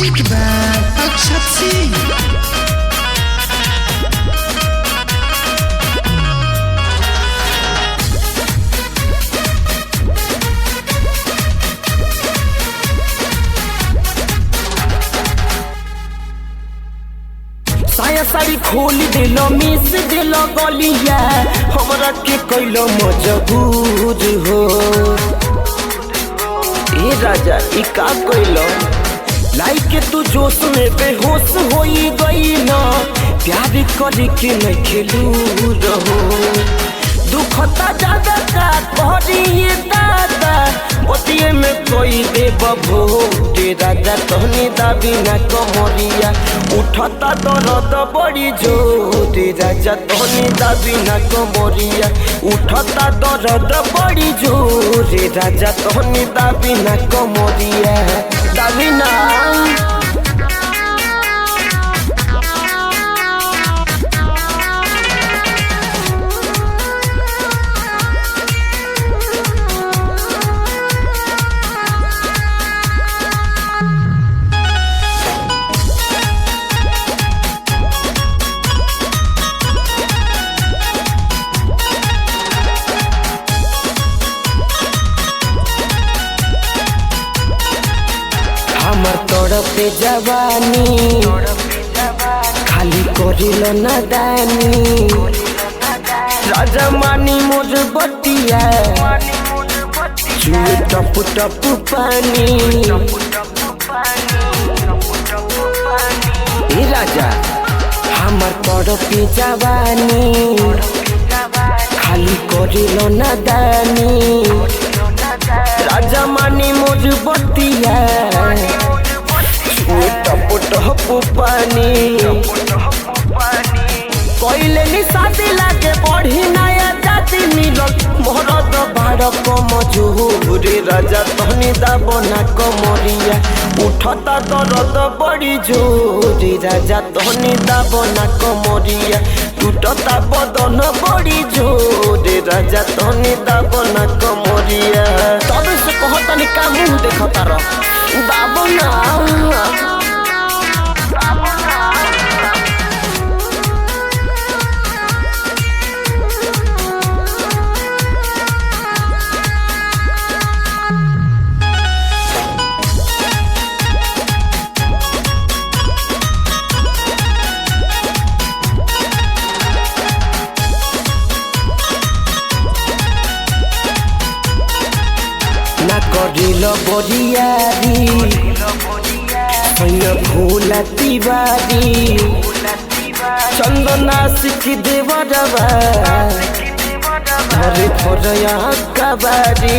Music by Akshat Singh. साया साड़ी खोल दिलो मिस दिलो गलिया हमरा के कैलो मजबूर हो। ए राजा ई का कैलो लाई के तू जोश में बेहोश होई गई ना प्यार करे के न खेलू रहो। दुखता ज्यादा का करिए दादा बतिये में कोई दे बभो रे राजा तहनी दाबी ना कमरिया उठता दर्द बड़ी जोरे राजा तहनी दाबी ना कमरिया उठता दर्द बड़ी जोरे राजा तहनी दाबी ना कमरिया दाबी ना। हमर तड़पे जवानी खाली करिल नादानी राजा मानी मोर बतिया चुए टप टप पानी। ए राजा हमर तड़पे जवानी खाली करिल नादानी राजा मानी मोर बतिया टप टप पानी कोइले नि शादी लागे बढ़ी नया जाति मिलल मोहरत बाड़ कमजोरे राजा तहनी दाबो ना कमरिया उठता दर्द बड़ी जोरे राजा तहनी दाबो ना कमरिया टूटता बदन बड़ी जोरे राजा तहनी दाबो ना कमरिया। तब से कहतनी का मुँह देखता रह दाबो ना। ना करिल बरियारी भोला तिवारी चंदना सिख देवरवा धरे फरया कबारी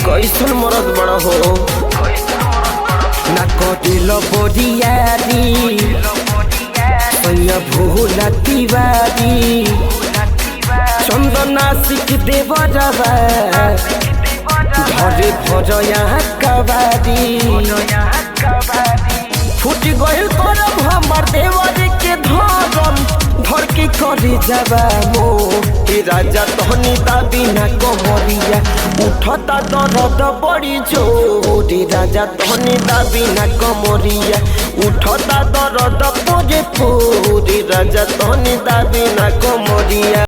कैसन मरद बड़ा हो। ना करिल बरियारी भोला तिवारी चंदना सिख देवरवा धरे भरया कबारी फुट गइल करब हमर देवर के धरम धर के करे जाबा मो। ए राजा तहनी दाबी ना कमरिया उठता दर्द बड़ी जोरे राजा तहनी दाबी ना कमरिया उठता दर्द पोरे पोरे राजा तहनी दाबी ना कमरिया।